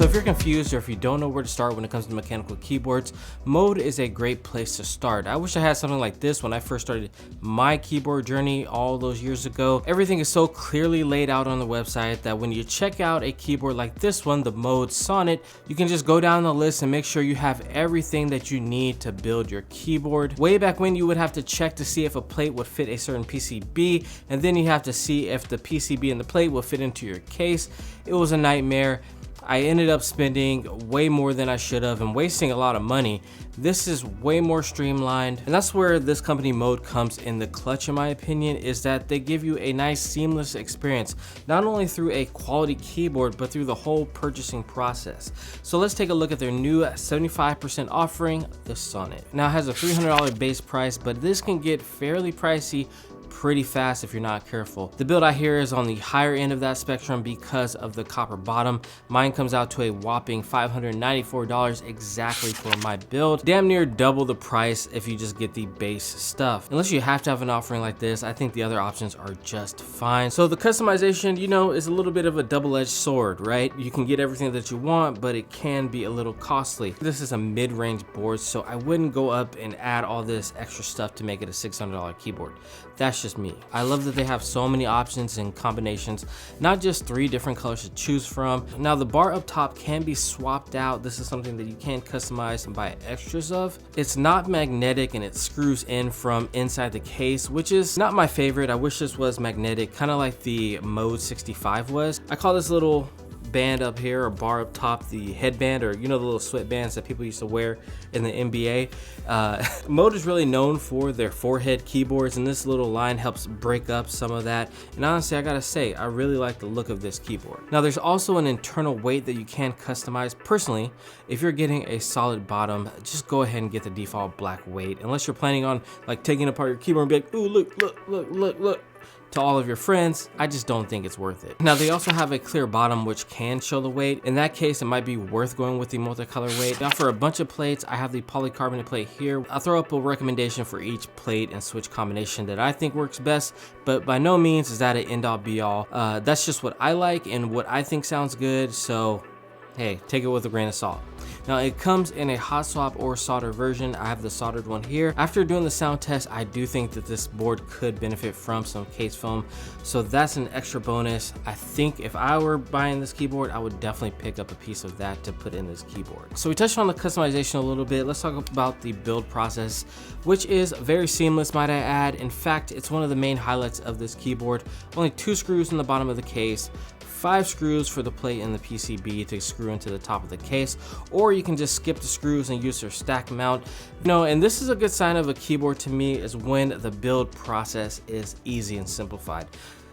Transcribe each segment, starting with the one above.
So if you're confused or if you don't know where to start when it comes to mechanical keyboards, Mode is a great place to start. I wish I had something like this when I first started my keyboard journey all those years ago. Everything is so clearly laid out on the website that when you check out a keyboard like this one, the Mode Sonnet, you can just go down the list and make sure you have everything that you need to build your keyboard. Way back when, you would have to check to see if a plate would fit a certain PCB, and then you have to see if the PCB and the plate will fit into your case. It was a nightmare. I ended up spending way more than I should have and wasting a lot of money. This is way more streamlined, and that's where this company Mode comes in the clutch, in my opinion, is that they give you a nice seamless experience, not only through a quality keyboard, but through the whole purchasing process. So let's take a look at their new 75% offering, the Sonnet. Now it has a $300 base price, but this can get fairly pricey pretty fast if you're not careful. The build I hear is on the higher end of that spectrum because of the copper bottom. Mine comes out to a whopping $594 exactly for my build. Damn near double the price if you just get the base stuff. Unless you have to have an offering like this, I think the other options are just fine. So the customization, you know, is a little bit of a double-edged sword, right? You can get everything that you want, but it can be a little costly. This is a mid-range board, so I wouldn't go up and add all this extra stuff to make it a $600 keyboard. That's just me. I love that they have so many options and combinations, not just 3 different colors to choose from. Now the bar up top can be swapped out. This is something that you can customize and buy extras of. It's not magnetic and it screws in from inside the case, which is not my favorite. I wish this was magnetic, kind of like the Mode 65 was. I call this little band up here, or bar up top, the headband, or you know, the little sweatbands that people used to wear in the NBA. Mode is really known for their forehead keyboards, and this little line helps break up some of that. And honestly, I gotta say, I really like the look of this keyboard. Now there's also an internal weight that you can customize. Personally, if you're getting a solid bottom, just go ahead and get the default black weight, unless you're planning on like taking apart your keyboard and be like, ooh, look to all of your friends. I just don't think it's worth it. Now they also have a clear bottom which can show the weight. In that case, it might be worth going with the multicolor weight. Now for a bunch of plates, I have the polycarbonate plate here. I'll throw up a recommendation for each plate and switch combination that I think works best, but by no means is that an end all be all. That's just what I like and what I think sounds good, so hey, take it with a grain of salt. Now it comes in a hot swap or solder version. I have the soldered one here. After doing the sound test, I do think that this board could benefit from some case foam, so that's an extra bonus. I think if I were buying this keyboard, I would definitely pick up a piece of that to put in this keyboard. So we touched on the customization a little bit. Let's talk about the build process, which is very seamless, might I add. In fact, it's one of the main highlights of this keyboard. Only 2 screws in the bottom of the case, 5 screws for the plate and the PCB to screw into the top of the case, or you can just skip the screws and use your stack mount. You know, and this is a good sign of a keyboard to me, is when the build process is easy and simplified.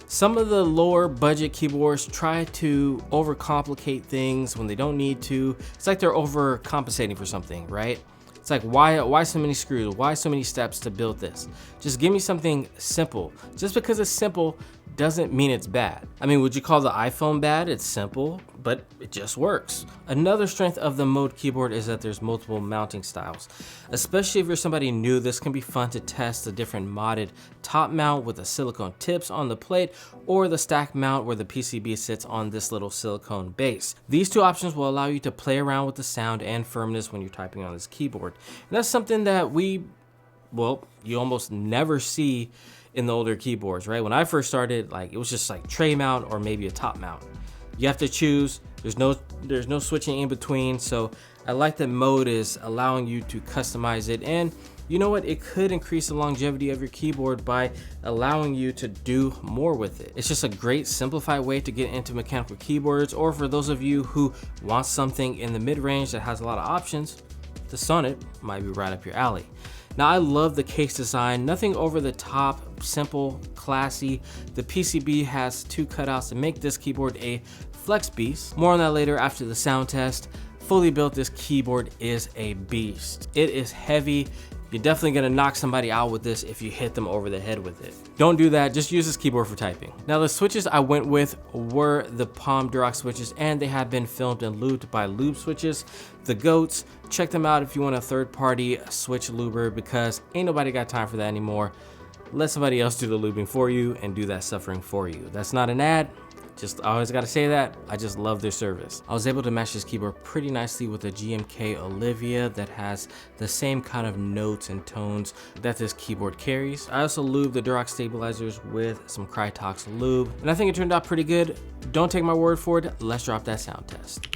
Some of the lower budget keyboards try to overcomplicate things when they don't need to. It's like they're overcompensating for something, right? It's like, why so many screws? Why so many steps to build this? Just give me something simple. Just because it's simple doesn't mean it's bad. I mean, would you call the iPhone bad? It's simple, but it just works. Another strength of the Mode keyboard is that there's multiple mounting styles. Especially if you're somebody new, this can be fun to test the different modded top mount with the silicone tips on the plate, or the stack mount where the PCB sits on this little silicone base. These 2 options will allow you to play around with the sound and firmness when you're typing on this keyboard. And that's something that you almost never see in the older keyboards, right? When I first started, like, it was just like tray mount or maybe a top mount. You have to choose. There's no switching in between. So I like that Mode is allowing you to customize it, and you know what? It could increase the longevity of your keyboard by allowing you to do more with it. It's just a great simplified way to get into mechanical keyboards, or for those of you who want something in the mid-range that has a lot of options, the Sonnet might be right up your alley. Now I love the case design, nothing over the top, simple, classy. The PCB has 2 cutouts to make this keyboard a flex beast. More on that later after the sound test. Fully built, this keyboard is a beast. It is heavy. You're definitely gonna knock somebody out with this if you hit them over the head with it. Don't do that, just use this keyboard for typing. Now the switches I went with were the Palm Durock switches, and they have been filmed and lubed by Lube switches, the GOATs. Check them out if you want a third-party switch luber, because ain't nobody got time for that anymore. Let somebody else do the lubing for you and do that suffering for you. That's not an ad, I always gotta say that, I just love their service. I was able to match this keyboard pretty nicely with a GMK Olivia that has the same kind of notes and tones that this keyboard carries. I also lubed the Durock Stabilizers with some Krytox lube, and I think it turned out pretty good. Don't take my word for it, let's drop that sound test.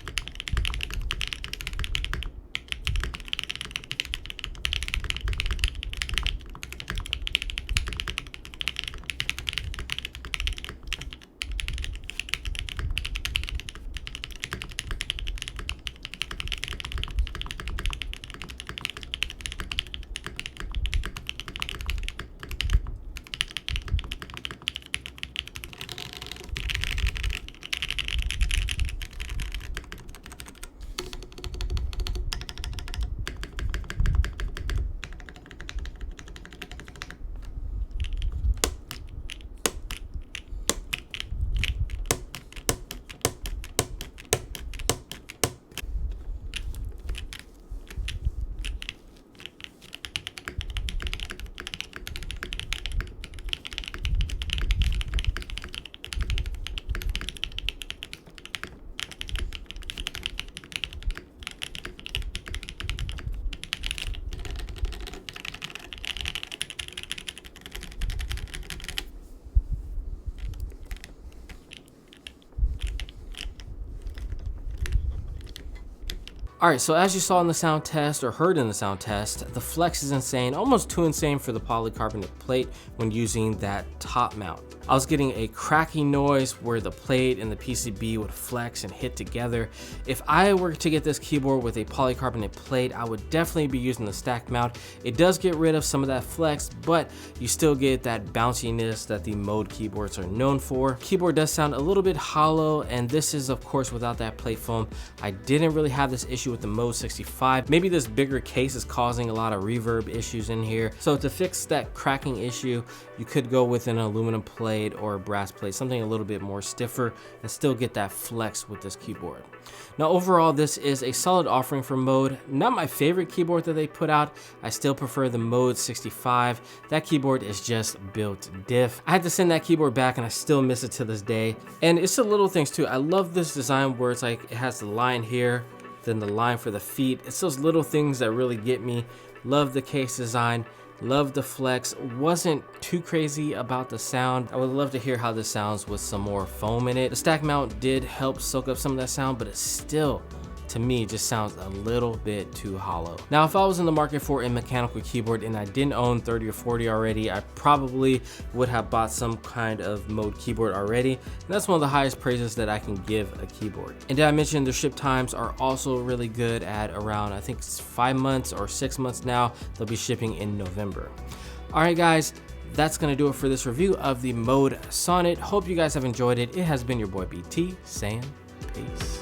All right, so as you saw in the sound test or heard in the sound test, the flex is insane, almost too insane for the polycarbonate plate when using that top mount. I was getting a cracking noise where the plate and the PCB would flex and hit together. If I were to get this keyboard with a polycarbonate plate, I would definitely be using the stack mount. It does get rid of some of that flex, but you still get that bounciness that the Mode keyboards are known for. Keyboard does sound a little bit hollow, and this is of course without that plate foam. I didn't really have this issue with the Mode 65. Maybe this bigger case is causing a lot of reverb issues in here. So to fix that cracking issue, you could go with an aluminum plate or a brass plate, something a little bit more stiffer, and still get that flex with this keyboard. Now overall, this is a solid offering for Mode. Not my favorite keyboard that they put out. I still prefer the Mode 65. That keyboard is just built diff. I had to send that keyboard back and I still miss it to this day. And it's the little things too. I love this design where it's like it has the line here, then the line for the feet. It's those little things that really get me. Love the case design. Love the flex. Wasn't too crazy about the sound. I would love to hear how this sounds with some more foam in it. The stack mount did help soak up some of that sound, but it still, to me, just sounds a little bit too hollow. Now, if I was in the market for a mechanical keyboard and I didn't own 30 or 40 already, I probably would have bought some kind of Mode keyboard already. And that's one of the highest praises that I can give a keyboard. And did I mention their ship times are also really good at around, I think it's 5 months or 6 months now. They'll be shipping in November. All right, guys. That's gonna do it for this review of the Mode Sonnet. Hope you guys have enjoyed it. It has been your boy BT saying peace.